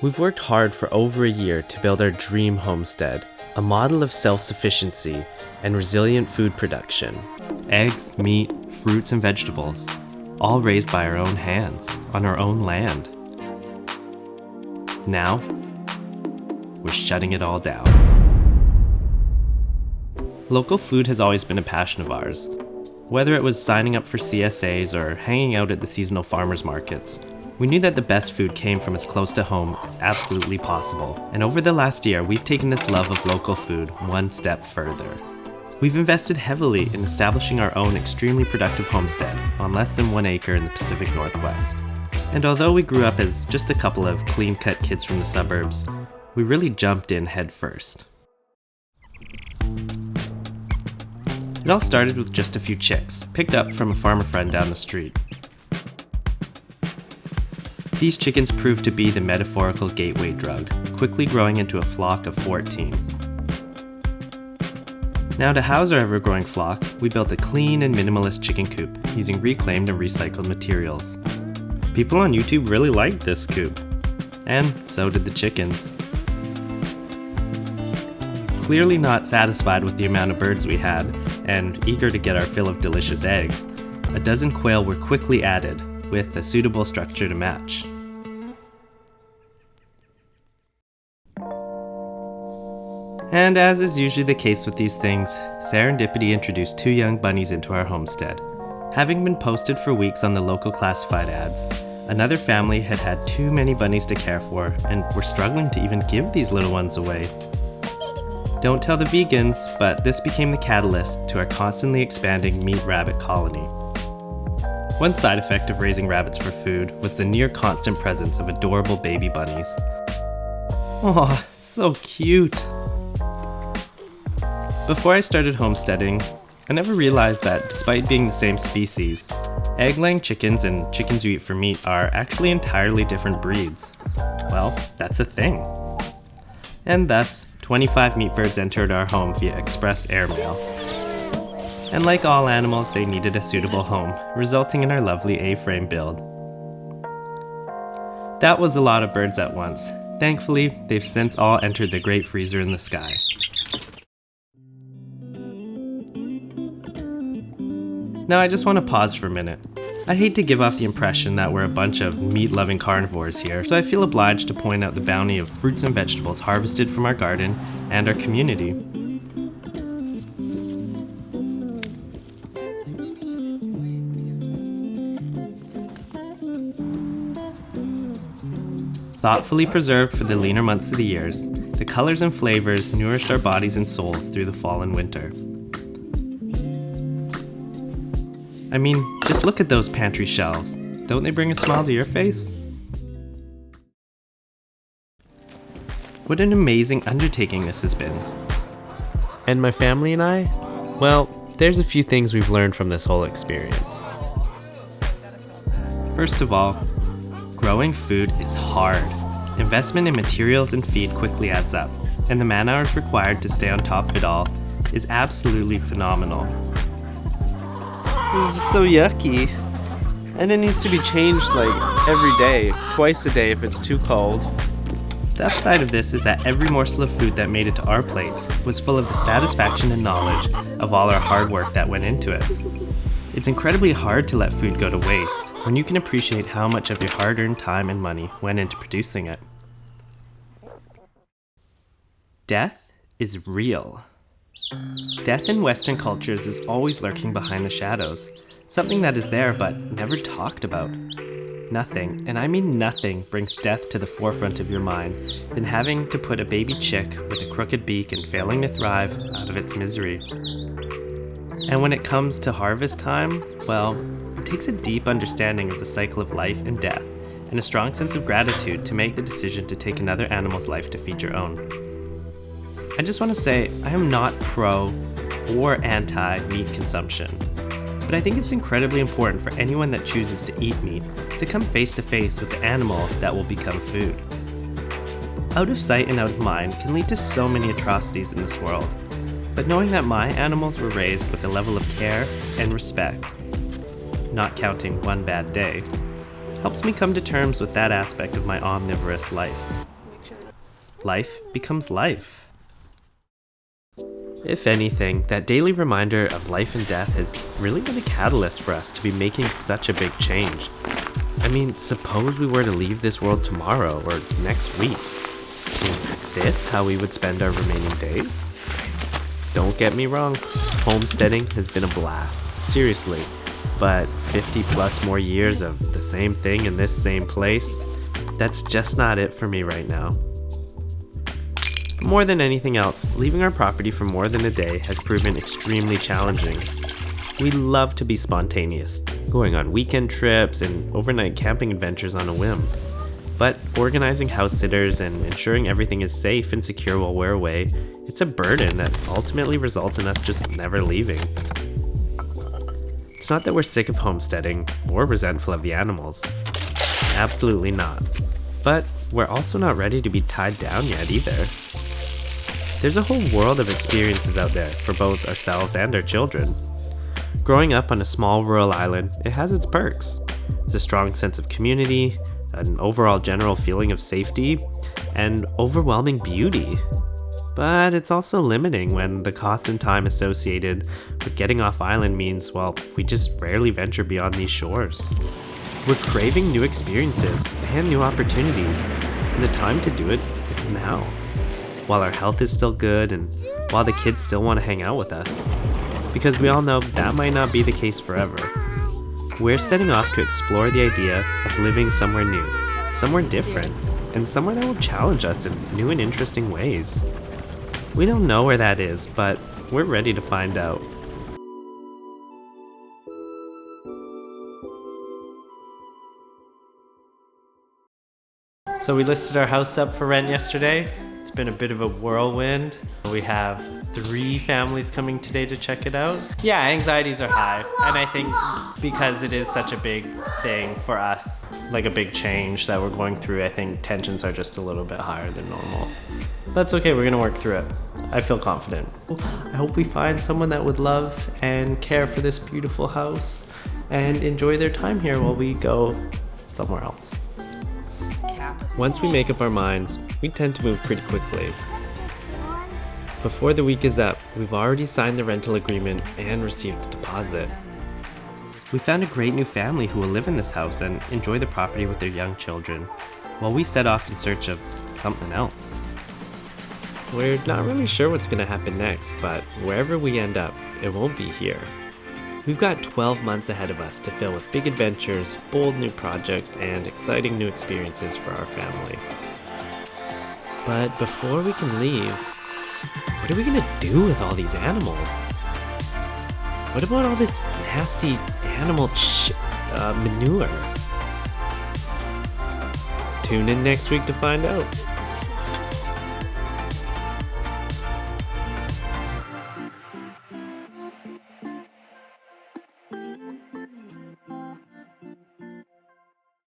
We've worked hard for over a year to build our dream homestead, a model of self-sufficiency and resilient food production. Eggs, meat, fruits, and vegetables, all raised by our own hands, on our own land. Now, we're shutting it all down. Local food has always been a passion of ours. Whether it was signing up for CSAs or hanging out at the seasonal farmers markets, we knew that the best food came from as close to home as absolutely possible. And over the last year, we've taken this love of local food one step further. We've invested heavily in establishing our own extremely productive homestead on less than 1 acre in the Pacific Northwest. And although we grew up as just a couple of clean-cut kids from the suburbs, we really jumped in head first. It all started with just a few chicks, picked up from a farmer friend down the street. These chickens proved to be the metaphorical gateway drug, quickly growing into a flock of 14. Now to house our ever-growing flock, we built a clean and minimalist chicken coop using reclaimed and recycled materials. People on YouTube really liked this coop, and so did the chickens. Clearly not satisfied with the amount of birds we had, and eager to get our fill of delicious eggs, a dozen quail were quickly added, with a suitable structure to match. And as is usually the case with these things, serendipity introduced 2 young bunnies into our homestead. Having been posted for weeks on the local classified ads, another family had had too many bunnies to care for and were struggling to even give these little ones away. Don't tell the vegans, but this became the catalyst to our constantly expanding meat rabbit colony. One side effect of raising rabbits for food was the near constant presence of adorable baby bunnies. Aw, so cute! Before I started homesteading, I never realized that despite being the same species, egg-laying chickens and chickens you eat for meat are actually entirely different breeds. Well, that's a thing. And thus, 25 meat birds entered our home via express airmail. And like all animals, they needed a suitable home, resulting in our lovely A-frame build. That was a lot of birds at once. Thankfully, they've since all entered the great freezer in the sky. Now I just want to pause for a minute. I hate to give off the impression that we're a bunch of meat-loving carnivores here, so I feel obliged to point out the bounty of fruits and vegetables harvested from our garden and our community. Thoughtfully preserved for the leaner months of the years, the colors and flavors nourished our bodies and souls through the fall and winter. I mean, just look at those pantry shelves. Don't they bring a smile to your face? What an amazing undertaking this has been. And my family and I? Well, there's a few things we've learned from this whole experience. First of all, growing food is hard. Investment in materials and feed quickly adds up, and the man hours required to stay on top of it all is absolutely phenomenal. This is so yucky. And it needs to be changed like every day, twice a day if it's too cold. The upside of this is that every morsel of food that made it to our plates was full of the satisfaction and knowledge of all our hard work that went into it. It's incredibly hard to let food go to waste when you can appreciate how much of your hard-earned time and money went into producing it. Death is real. Death in Western cultures is always lurking behind the shadows, something that is there but never talked about. Nothing, and I mean nothing, brings death to the forefront of your mind than having to put a baby chick with a crooked beak and failing to thrive out of its misery. And when it comes to harvest time, well, it takes a deep understanding of the cycle of life and death and a strong sense of gratitude to make the decision to take another animal's life to feed your own. I just want to say, I am not pro or anti-meat consumption, but I think it's incredibly important for anyone that chooses to eat meat to come face to face with the animal that will become food. Out of sight and out of mind can lead to so many atrocities in this world, but knowing that my animals were raised with a level of care and respect, not counting one bad day, helps me come to terms with that aspect of my omnivorous life. Life becomes life. If anything, that daily reminder of life and death has really been a catalyst for us to be making such a big change. I mean, suppose we were to leave this world tomorrow or next week. Is this how we would spend our remaining days? Don't get me wrong, homesteading has been a blast, seriously. But 50 plus more years of the same thing in this same place, that's just not it for me right now. More than anything else, leaving our property for more than a day has proven extremely challenging. We love to be spontaneous, going on weekend trips and overnight camping adventures on a whim. But organizing house sitters and ensuring everything is safe and secure while we're away, it's a burden that ultimately results in us just never leaving. It's not that we're sick of homesteading or resentful of the animals. Absolutely not. But we're also not ready to be tied down yet either. There's a whole world of experiences out there for both ourselves and our children. Growing up on a small rural island, it has its perks. It's a strong sense of community, an overall general feeling of safety, and overwhelming beauty. But it's also limiting when the cost and time associated with getting off island means, well, we just rarely venture beyond these shores. We're craving new experiences and new opportunities, and the time to do it, it's now. While our health is still good and while the kids still want to hang out with us. Because we all know that might not be the case forever. We're setting off to explore the idea of living somewhere new, somewhere different, and somewhere that will challenge us in new and interesting ways. We don't know where that is, but we're ready to find out. So we listed our house up for rent yesterday. It's been a bit of a whirlwind. We have 3 families coming today to check it out. Yeah, anxieties are high. And I think because it is such a big thing for us, like a big change that we're going through, I think tensions are just a little bit higher than normal. That's okay, we're gonna work through it. I feel confident. I hope we find someone that would love and care for this beautiful house and enjoy their time here while we go somewhere else. Once we make up our minds, we tend to move pretty quickly. Before the week is up, we've already signed the rental agreement and received the deposit. We found a great new family who will live in this house and enjoy the property with their young children, while we set off in search of something else. We're not really sure what's going to happen next, but wherever we end up, it won't be here. We've got 12 months ahead of us to fill with big adventures, bold new projects, and exciting new experiences for our family. But before we can leave, what are we gonna do with all these animals? What about all this nasty animal manure? Tune in next week to find out.